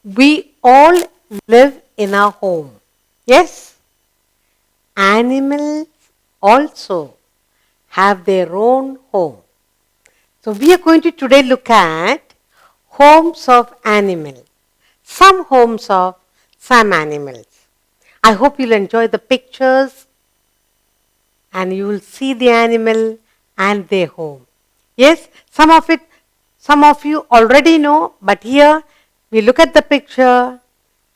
We all live in a home. Yes, animals also have their own home. So we are going to today look at homes of animals. Some homes of some animals. I hope you'll enjoy the pictures and you will see the animal and their home. Yes, some of you already know, but here we look at the picture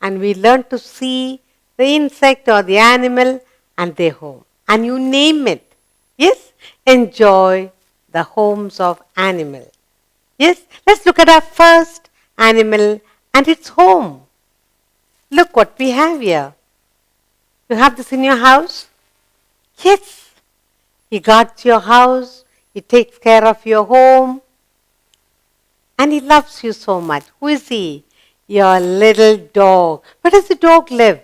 and we learn to see the insect or the animal and their home. And you name it. Yes, enjoy the homes of animals. Yes, let's look at our first animal and its home. Look what we have here. You have this in your house? Yes, he guards your house, he takes care of your home, and he loves you so much. Who is he? Your little dog. Where does the dog live?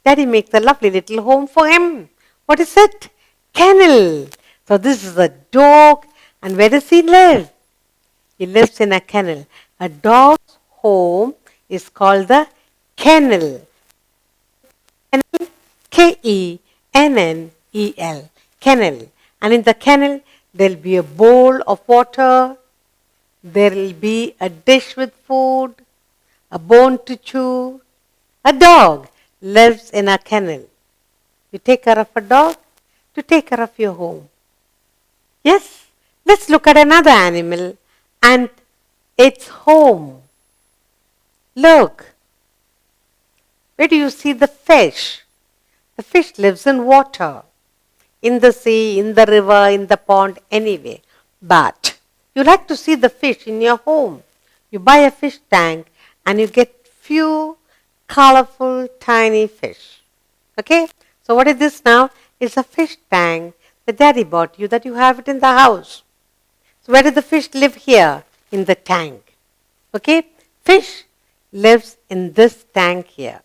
Daddy makes a lovely little home for him. What is it? Kennel. So this is a dog, and where does he live? He lives in a kennel. A dog's home is called the kennel. Kennel, Kennel. Kennel. And in the kennel, there'll be a bowl of water, there'll be a dish with food, a bone to chew. A dog lives in a kennel. You take care of a dog to take care of your home. Yes, let's look at another animal and its home. Look, where do you see the fish? The fish lives in water, in the sea, in the river, in the pond, anywhere. But you like to see the fish in your home. You buy a fish tank and you get few colorful tiny fish. Okay? So what is this now? It's a fish tank that daddy bought you that you have it in the house. So where does the fish live here? In the tank. Okay? Fish lives in this tank here.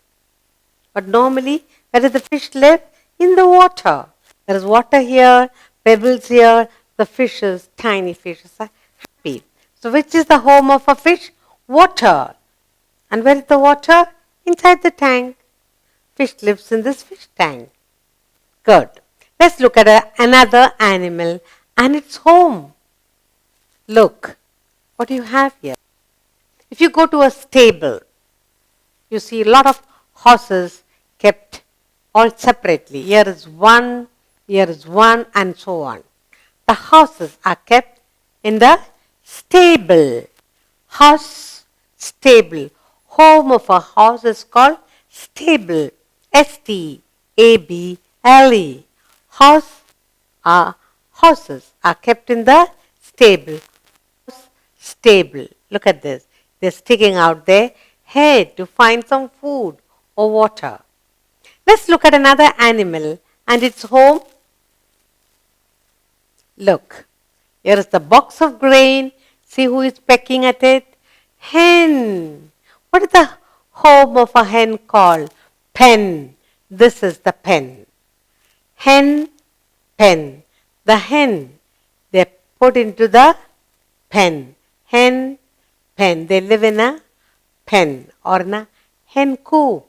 But normally, where does the fish live? In the water. There is water here, pebbles here, the fishes, tiny fishes are happy. So which is the home of a fish? Water. And where is the water? Inside the tank. Fish lives in this fish tank. Good. Let's look at another animal and its home. Look, what do you have here? If you go to a stable, you see a lot of horses kept all separately. Here is one, and so on. The horses are kept in the stable. Horse stable. Home of a horse is called stable. S-T-A-B-L-E. Horses are kept in the stable. Stable. Look at this. They're sticking out their head to find some food or water. Let's look at another animal and its home. Look, here is the box of grain. See who is pecking at it? Hen. What is the home of a hen called? Pen. This is the pen. Hen, pen. The hen, they put into the pen. Hen, pen. They live in a pen or in a hen coop.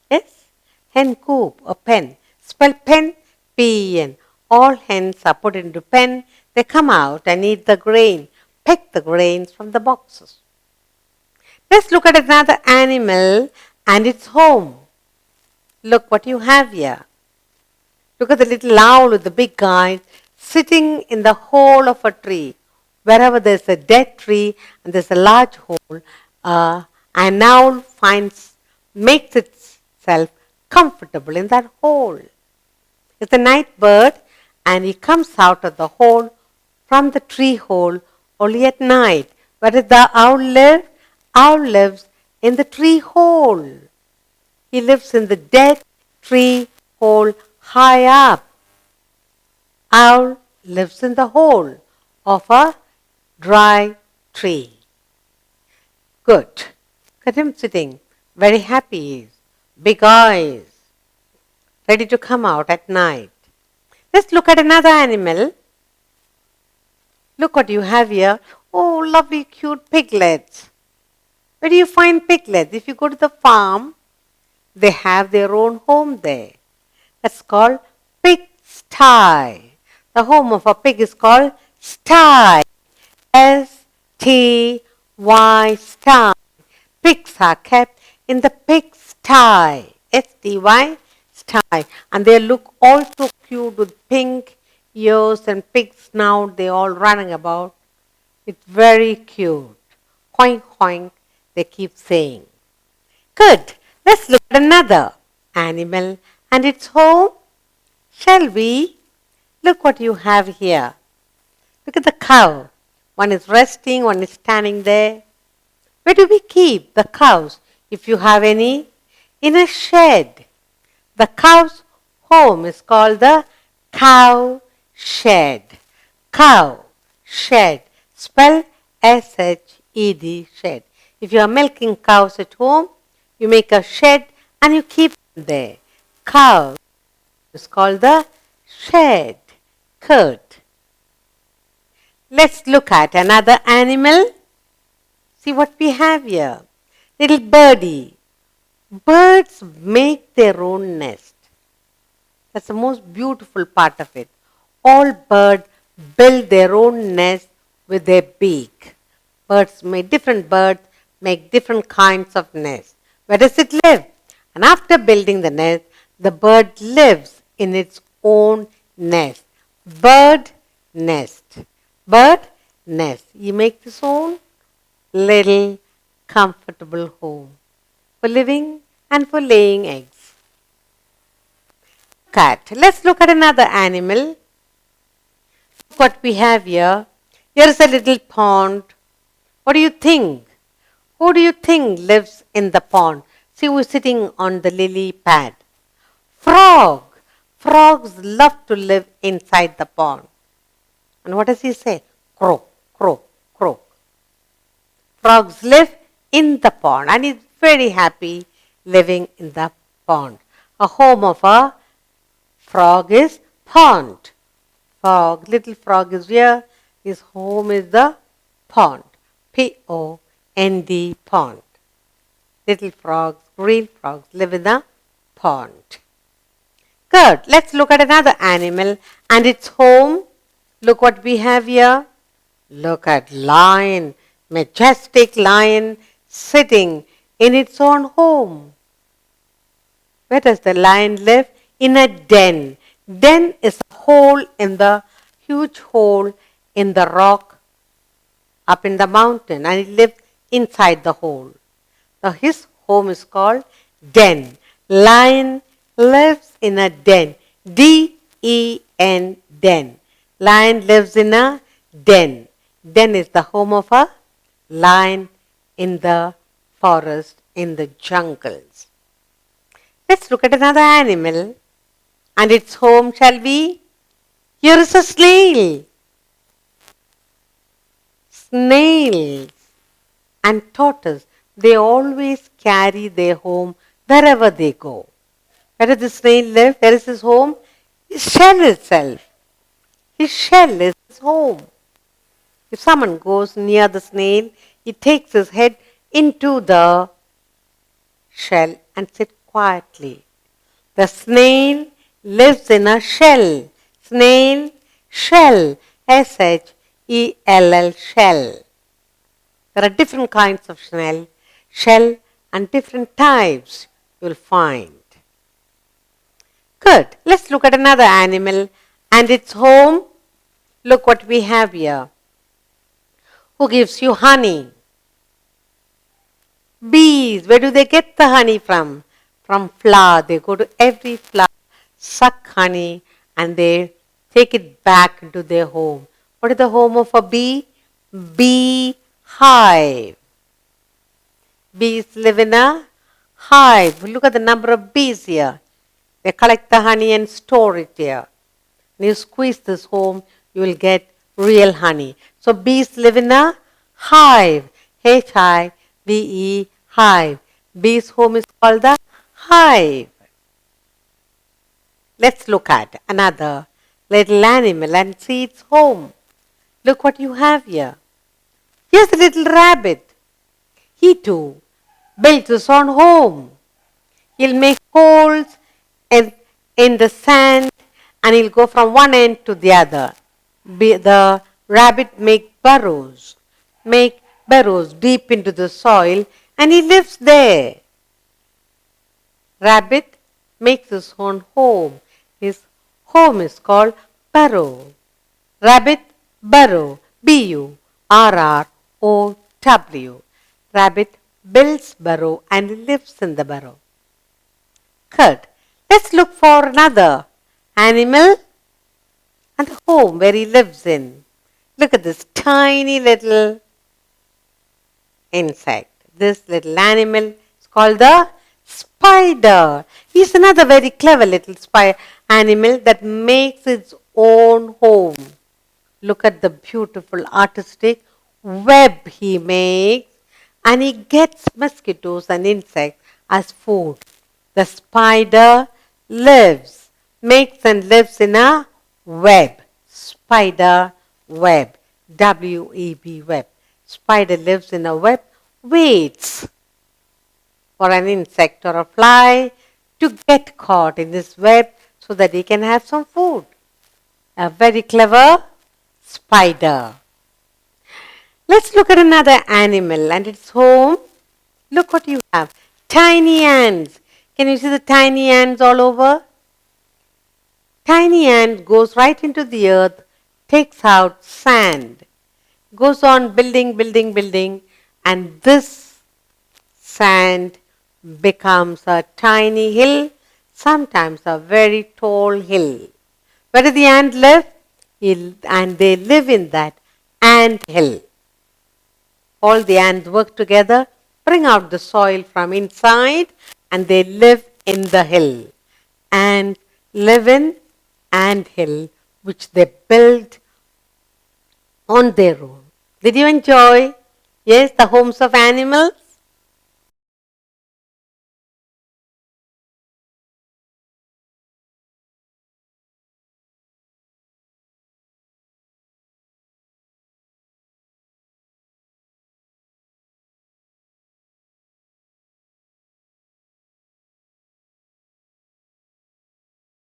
Yes? Hen coop, a pen. Spell pen, P-E-N. All hens are put into pen. They come out and eat the grain. Pick the grains from the boxes. Let's look at another animal and its home. Look what you have here. Look at the little owl with the big eyes sitting in the hole of a tree. Wherever there's a dead tree and there's a large hole, an owl makes itself comfortable in that hole. It's a night bird and he comes out of the hole from the tree hole only at night. Where does the owl live? Owl lives in the tree hole. He lives in the dead tree hole high up. Owl lives in the hole of a dry tree. Good. Look at him sitting. Very happy he is. Big eyes. Ready to come out at night. Let's look at another animal. Look what you have here. Oh, lovely cute piglets. Where do you find piglets? If you go to the farm, they have their own home there. That's called pig sty. The home of a pig is called sty. S-T-Y, sty. Pigs are kept in the pig sty. S-T-Y, sty. And they look all so cute with pink ears and pig snout. They all running about. It's very cute. Hoink, hoink, they keep saying. Good. Let's look at another animal and its home. Shall we? Look what you have here. Look at the cow. One is resting, one is standing there. Where do we keep the cows, if you have any? In a shed. The cow's home is called the cow shed. Cow shed. Spell S-H-E-D, shed. If you are milking cows at home, you make a shed and you keep them there. Cow is called the shed. Good. Let's look at another animal. See what we have here. Little birdie. Birds make their own nest. That's the most beautiful part of it. All birds build their own nest with their beak. Different birds make different kinds of nests. Where does it live? And after building the nest, the bird lives in its own nest. Bird nest. Bird nest. You make this own little comfortable home for living and for laying eggs. Cat. Let's look at another animal. Look what we have here. Here is a little pond. What do you think? Who do you think lives in the pond? See who is sitting on the lily pad. Frog. Frogs love to live inside the pond. And what does he say? Croak, croak, croak. Frogs live in the pond and he's very happy living in the pond. A home of a frog is pond. Frog, little frog is here. His home is the pond. P-O-N-D, pond. Little frogs, green frogs live in the pond. Good. Let's look at another animal and its home. Look what we have here. Look at lion, majestic lion sitting in its own home. Where does the lion live? In a den. Den is a hole in the huge hole in the rock up in the mountain, and he lives inside the hole. Now his home is called den. Lion lives in a den. D-E-N, den. Lion lives in a den. Den is the home of a lion in the forest, in the jungles. Let's look at another animal and its home, shall we? Here is a snail. Snails and tortoise, they always carry their home wherever they go. Where does the snail live? Where is his home? His shell itself. His shell is his home. If someone goes near the snail, he takes his head into the shell and sits quietly. The snail lives in a shell. Snail, shell, S-H-E-L-L, shell. There are different kinds of shell and different types you will find. Good. Let's look at another animal and its home. Look what we have here. Who gives you honey? Bees. Where do they get the honey from? From flower. They go to every flower, suck honey, and they take it back into their home. What is the home of a bee? Bee hive. Bees live in a hive. Look at the number of bees here. They collect the honey and store it here. When you squeeze this home, you will get real honey. So bees live in a hive. H-I-V-E, hive. Bees' home is called the hive. Let's look at another little animal and see its home. Look what you have here. Here's a little rabbit. he too builds his own home. He'll make holes in, in the sand and he'll go from one end to the other. The rabbit make burrows deep into the soil and he lives there. Rabbit makes his own home. His home is called burrow. Rabbit burrow, burrow. Rabbit builds burrow and lives in the burrow. Good. Let's look for another animal and the home where he lives in. Look at this tiny little insect. This little animal is called the spider. He's another very clever little animal that makes its own home. Look at the beautiful artistic web he makes, and he gets mosquitoes and insects as food. The spider makes and lives in a web. Spider web. W-E-B web. Spider lives in a web, waits for an insect or a fly to get caught in this web so that he can have some food. A very clever spider. Let's look at another animal and its home. Look what you have. Tiny ants. Can you see the tiny ants all over? Tiny ant goes right into the earth, takes out sand, goes on building, and this sand becomes a tiny hill, sometimes a very tall hill. Where do the ants live? And they live in that ant hill. All the ants work together, bring out the soil from inside, and they live in the hill. And live in ant hill, which they build on their own. Did you enjoy? Yes, the homes of animals?